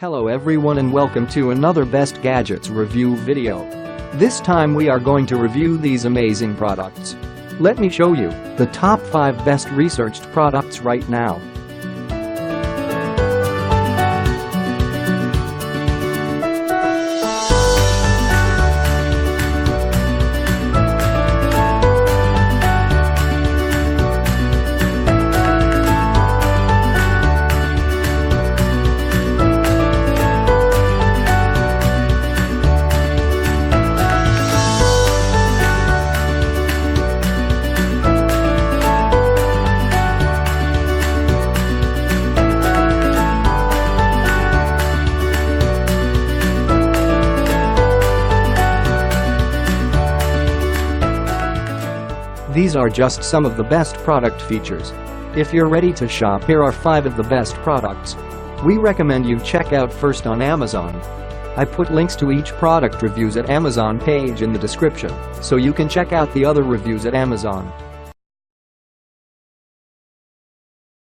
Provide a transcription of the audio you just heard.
Hello everyone and welcome to another Best Gadgets review video. This time we are going to review these amazing products. Let me show you the top 5 best researched products right now. These are just some of the best product features. If you're ready to shop, here are 5 of the best products we recommend you check out first on Amazon. I put links to each product reviews at Amazon page in the description, so you can check out the other reviews at Amazon.